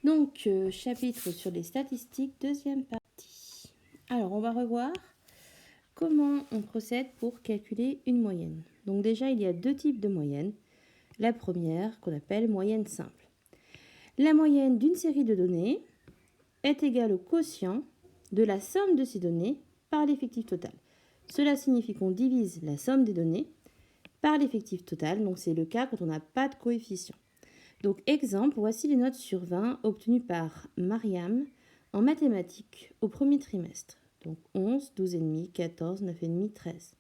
Donc, chapitre sur les statistiques, deuxième partie. Alors, on va revoir comment on procède pour calculer une moyenne. Donc déjà, il y a deux types de moyennes. La première, qu'on appelle moyenne simple. La moyenne d'une série de données est égale au quotient de la somme de ces données par l'effectif total. Cela signifie qu'on divise la somme des données par l'effectif total. Donc c'est le cas quand on n'a pas de coefficient. Donc exemple, voici les notes sur 20 obtenues par Mariam en mathématiques au premier trimestre. Donc 11, 12,5, 14, 9,5, 13.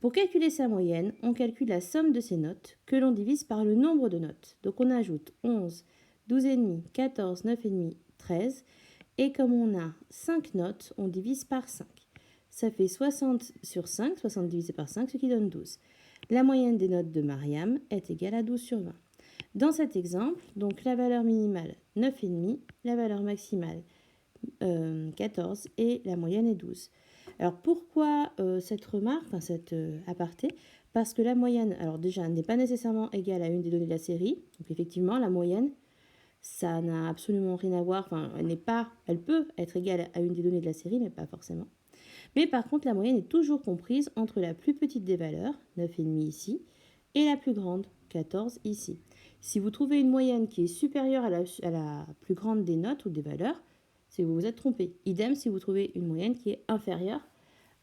Pour calculer sa moyenne, on calcule la somme de ces notes que l'on divise par le nombre de notes. Donc on ajoute 11, 12,5, 14, 9,5, 13. Et comme on a 5 notes, on divise par 5. Ça fait 60 sur 5, 60 divisé par 5, ce qui donne 12. La moyenne des notes de Mariam est égale à 12 sur 20. Dans cet exemple, donc la valeur minimale 9,5, la valeur maximale 14 et la moyenne est 12. Alors pourquoi cette remarque, enfin cette aparté? Parce que la moyenne, alors déjà, n'est pas nécessairement égale à une des données de la série. Donc effectivement, la moyenne, ça n'a absolument rien à voir. Enfin, elle peut être égale à une des données de la série, mais pas forcément. Mais par contre, la moyenne est toujours comprise entre la plus petite des valeurs, 9,5 ici, et la plus grande, 14 ici. Si vous trouvez une moyenne qui est supérieure à la plus grande des notes ou des valeurs, c'est que vous vous êtes trompé. Idem si vous trouvez une moyenne qui est inférieure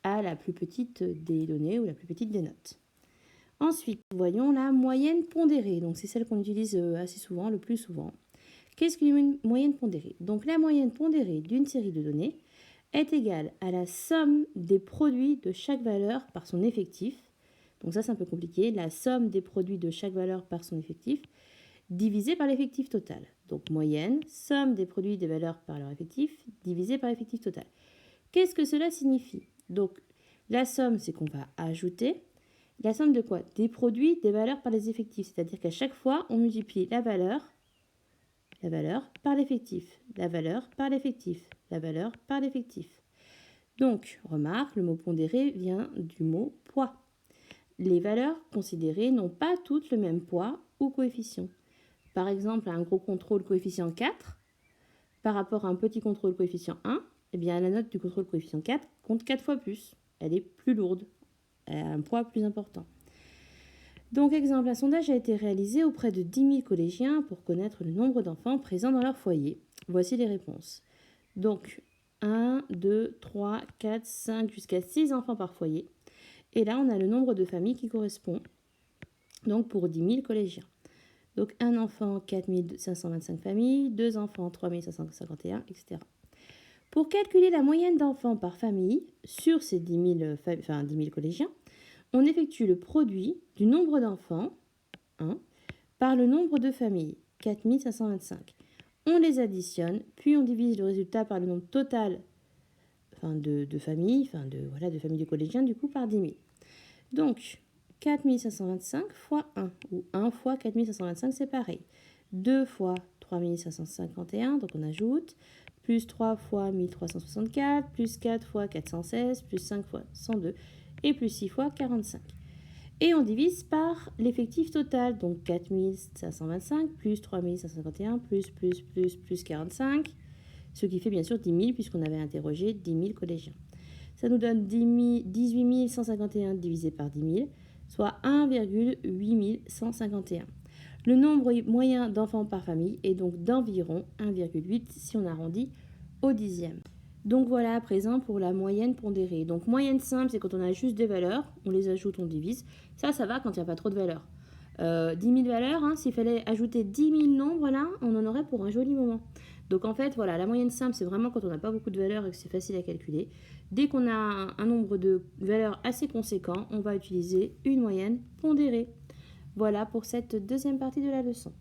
à la plus petite des données ou la plus petite des notes. Ensuite, voyons la moyenne pondérée. Donc c'est celle qu'on utilise assez souvent, le plus souvent. Qu'est-ce qu'une moyenne pondérée? Donc la moyenne pondérée d'une série de données est égale à la somme des produits de chaque valeur par son effectif. Donc ça c'est un peu compliqué. La somme des produits de chaque valeur par son effectif divisé par l'effectif total. Donc moyenne, somme des produits des valeurs par leur effectif, divisé par l'effectif total. Qu'est-ce que cela signifie? Donc la somme, c'est qu'on va ajouter. La somme de quoi? Des produits des valeurs par les effectifs. C'est-à-dire qu'à chaque fois, on multiplie la valeur par l'effectif, la valeur par l'effectif, la valeur par l'effectif. Donc, remarque, le mot pondéré vient du mot poids. Les valeurs considérées n'ont pas toutes le même poids ou coefficient. Par exemple, un gros contrôle coefficient 4, par rapport à un petit contrôle coefficient 1, eh bien, la note du contrôle coefficient 4 compte 4 fois plus. Elle est plus lourde, elle a un poids plus important. Donc, exemple, un sondage a été réalisé auprès de 10 000 collégiens pour connaître le nombre d'enfants présents dans leur foyer. Voici les réponses. Donc, 1, 2, 3, 4, 5, jusqu'à 6 enfants par foyer. Et là, on a le nombre de familles qui correspond, donc pour 10 000 collégiens. Donc, un enfant, 4 525 familles, deux enfants, 3 551, etc. Pour calculer la moyenne d'enfants par famille sur ces 10 000 collégiens, on effectue le produit du nombre d'enfants, 1, par le nombre de familles, 4 525. On les additionne, puis on divise le résultat par le nombre total de familles, de familles de collégiens, du coup, par 10 000. Donc, 4 525 fois 1, ou 1 fois 4 525, c'est pareil. 2 fois 3 551, donc on ajoute, plus 3 fois 1364, plus 4 fois 416, plus 5 fois 102, et plus 6 fois 45. Et on divise par l'effectif total, donc 4 525, plus 3 551, plus 45, ce qui fait bien sûr 10 000, puisqu'on avait interrogé 10 000 collégiens. Ça nous donne 18 151 divisé par 10 000, soit 1,8 151. Le nombre moyen d'enfants par famille est donc d'environ 1,8 si on arrondit au dixième. Donc voilà à présent pour la moyenne pondérée. Donc moyenne simple, c'est quand on a juste des valeurs, on les ajoute, on divise. Ça va quand il n'y a pas trop de valeurs. 10 000 valeurs, s'il fallait ajouter 10 000 nombres là, on en aurait pour un joli moment. Donc en fait, voilà, la moyenne simple, c'est vraiment quand on n'a pas beaucoup de valeurs et que c'est facile à calculer. Dès qu'on a un nombre de valeurs assez conséquent, on va utiliser une moyenne pondérée. Voilà pour cette deuxième partie de la leçon.